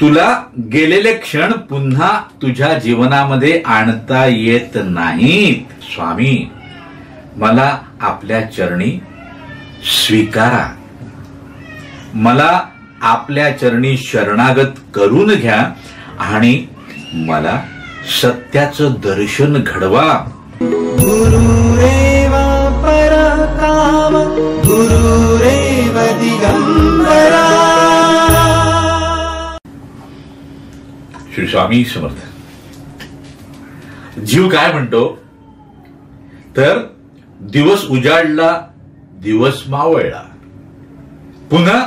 तुला गेलेले क्षण पुन्हा तुझ्या जीवनामध्ये आणता येत नाहीत. स्वामी, मला आपल्या चरणी स्वीकारा. मला आपल्या चरणी शरणागत करून घ्या आणि मला सत्याचं दर्शन घडवा. गुरुरेवा परकाम गुरुरेव दिगंबरा. श्री स्वामी समर्थ. जीव काय म्हणतो तर दिवस उजाडला, दिवस मावळला. पुन्हा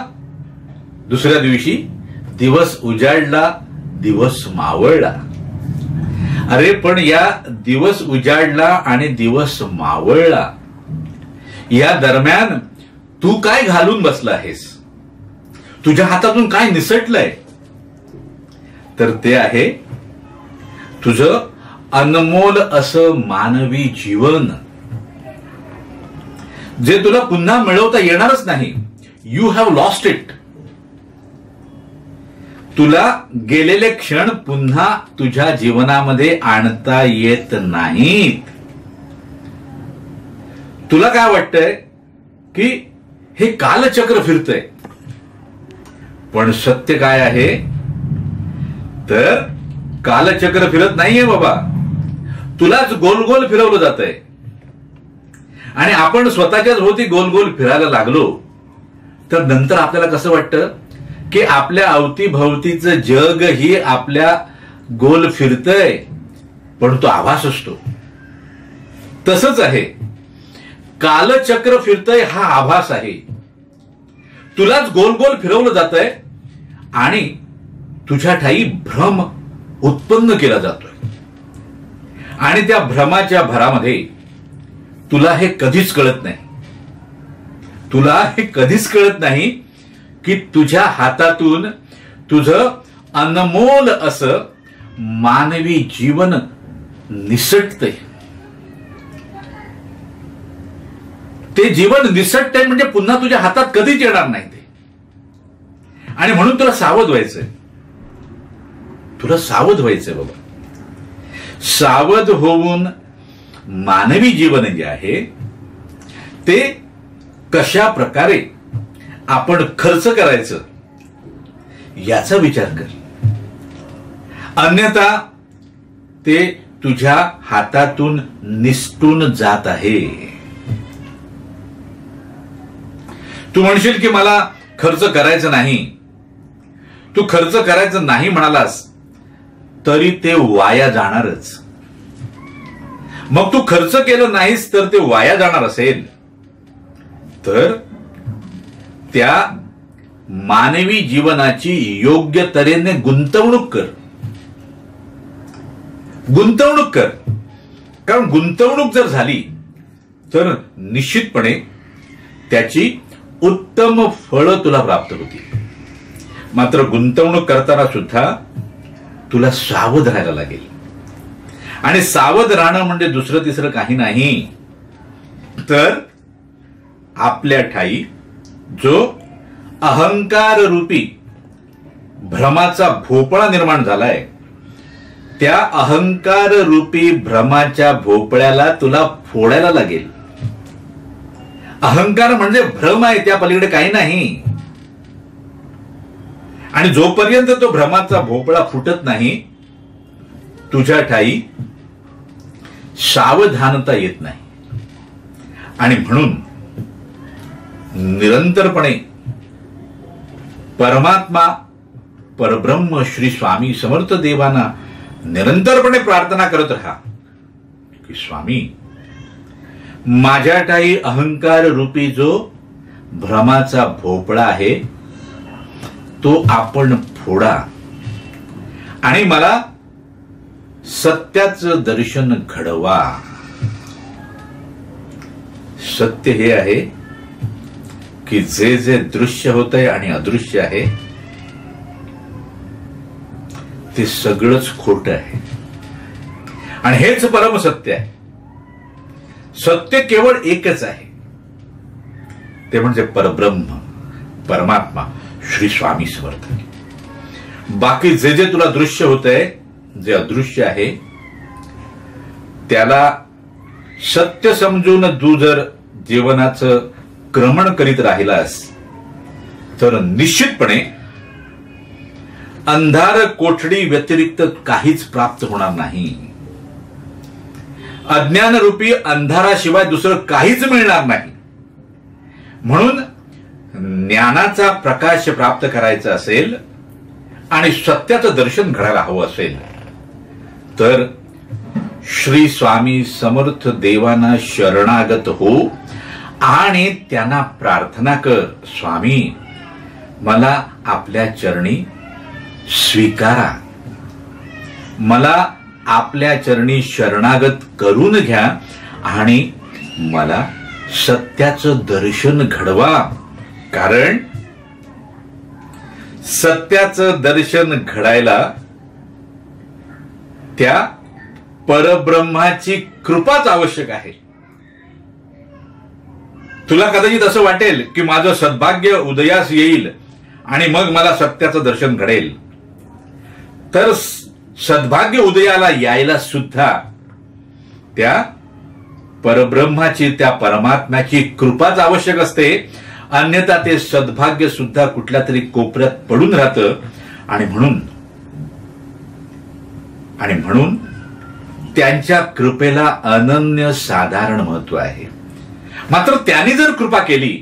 दुसऱ्या दिवशी दिवस उजाडला, दिवस मावळला. अरे पण या दिवस उजाडला आणि दिवस मावळला या दरम्यान तू काय घालून बसला आहेस? तुझ्या हातातून काय निसटलंय? तर ते आहे तुझं अनमोल असं मानवी जीवन, जे तुला पुन्हा मिळवता येणारच नाही. You have lost it. तुला गेलेले क्षण पुन्हा तुझ्या जीवनामध्ये आणता येत नाहीत. तुला काय वाटतंय की हे कालचक्र फिरतंय, पण सत्य काय आहे तर कालचक्र फिरत नाहीये बाबा. तुलाच गोल गोल फिरवलं जातंय आणि आपण स्वतःच्याच भोवती गोल गोल फिरायला लागलो तर नंतर आपल्याला कसं वाटतं की आपल्या अवतीभवतीचं जग ही आपल्या गोल फिरतंय, पण तो आभास असतो. तसंच आहे, कालचक्र फिरतंय हा आभास आहे. तुलाच गोल गोल फिरवलं जातंय आणि तुझ्या ठाई भ्रम उत्पन्न केला जातोय आणि त्या भ्रमाच्या भरामध्ये तुला हे कधीच कळत नाही. तुला हे कधीच कळत नाही की तुझ्या हातातून तुझं अनमोल असं मानवी जीवन निसटतंय. ते जीवन निसटतंय म्हणजे पुन्हा तुझ्या हातात कधीच येणार नाही ते. आणि म्हणून तुला सावध व्हायचंय. तुला सावध व्हायचंय बाबा. सावध होऊन मानवी जीवन जे आहे ते कशा प्रकारे आपण खर्च करायचं याचा विचार कर. अन्यथा ते तुझ्या हातातून निसटून जात आहे. तू म्हणशील की मला खर्च करायचं नाही. तू खर्च करायचं नाही म्हणालास तरी ते वाया जाणारच. मग तू खर्च केलं नाहीस तर ते वाया जाणार असेल तर त्या मानवी जीवनाची योग्य तऱ्हेने गुंतवणूक कर. गुंतवणूक कर. कारण गुंतवणूक जर झाली तर निश्चितपणे त्याची उत्तम फळं तुला प्राप्त होतील. मात्र गुंतवणूक करताना सुद्धा तुला सावध राहायला लागेल. आणि सावध राहणं म्हणजे दुसरं तिसरं काही नाही तर आपल्या ठाई जो अहंकार रूपी भ्रमाचा भोपळा निर्माण झालाय त्या अहंकार रूपी भ्रमाच्या भोपळ्याला तुला फोडायला लागेल. अहंकार म्हणजे भ्रम आहे, त्या पलीकडे काही नाही. आणि जोपर्यंत तो भ्रमाचा भोपळा फुटत नाही तुझ्या ठाई सावधानता येत नाही. आणि म्हणून निरंतरपणे परमात्मा परब्रह्म श्री स्वामी समर्थ देवांना निरंतरपणे प्रार्थना करत राहा की स्वामी, माझ्या ठाई अहंकार रूपी जो भ्रमाचा भोपळा आहे तो आपण फोडा आणि मला सत्याचं दर्शन घडवा. सत्य हे आहे की जे जे दृश्य होतंय आणि अदृश्य आहे ते सगळंच खोटं आहे आणि हेच परम सत्य आहे. सत्य केवळ एकच आहे, ते म्हणजे परब्रह्म परमात्मा श्री स्वामी समर्थ. बाकी जे जे तुला दृश्य होतंय, जे अदृश्य आहे, त्याला सत्य समजून तू जर जीवनाचं क्रमण करीत राहिलास तर निश्चितपणे अंधार कोठडी व्यतिरिक्त काहीच प्राप्त होणार नाही. अज्ञानरूपी अंधाराशिवाय दुसरं काहीच मिळणार नाही. म्हणून ज्ञानाचा प्रकाश प्राप्त करायचा असेल आणि सत्याचं दर्शन घडायला हवं असेल तर श्री स्वामी समर्थ देवांना शरणागत हो आणि त्यांना प्रार्थना कर, स्वामी मला आपल्या चरणी स्वीकारा, मला आपल्या चरणी शरणागत करून घ्या आणि मला सत्याचं दर्शन घडवा. कारण सत्याचं दर्शन घडायला त्या परब्रह्माची कृपाच आवश्यक आहे. तुला कदाचित असं वाटेल की माझं सद्भाग्य उदयास येईल आणि मग मला सत्याचं दर्शन घडेल. तर सद्भाग्य उदयाला यायला सुद्धा त्या परब्रह्माची, त्या परमात्म्याची कृपाच आवश्यक असते. अन्यथा ते सद्भाग्य सुद्धा कुठल्या तरी कोपऱ्यात पडून राहतं. आणि म्हणून त्यांच्या कृपेला अनन्य साधारण महत्व आहे. मात्र त्यांनी जर कृपा केली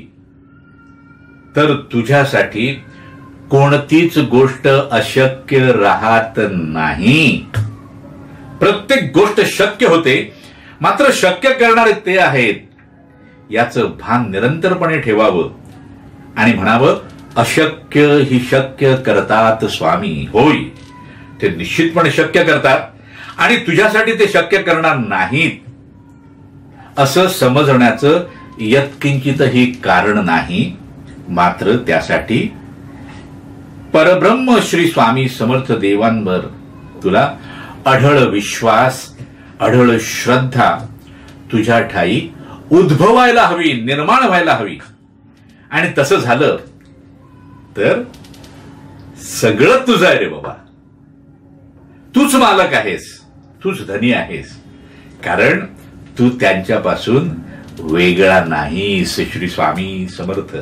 तर तुझ्यासाठी कोणतीच गोष्ट अशक्य राहत नाही. प्रत्येक गोष्ट शक्य होते, मात्र शक्य करणारे ते आहेत याचं भान निरंतरपणे ठेवावं आणि म्हणावं, अशक्य ही शक्य करतात स्वामी. होय, ते निश्चितपणे शक्य करतात आणि तुझ्यासाठी ते शक्य करणार नाहीत असं समजण्याचं यत्किंचितही कारण नाही. मात्र त्यासाठी परब्रह्म श्री स्वामी समर्थ देवांवर तुला अढळ विश्वास, अढळ श्रद्धा तुझ्या ठाई उद्भवायला हवी, निर्माण व्हायला हवी. आणि तसं झालं तर सगळं तुझं आहे रे बाबा. तूच मालक आहेस, तूच धनी आहेस. कारण तू त्यांच्यापासून वेगळा नाहीस. श्री स्वामी समर्थ.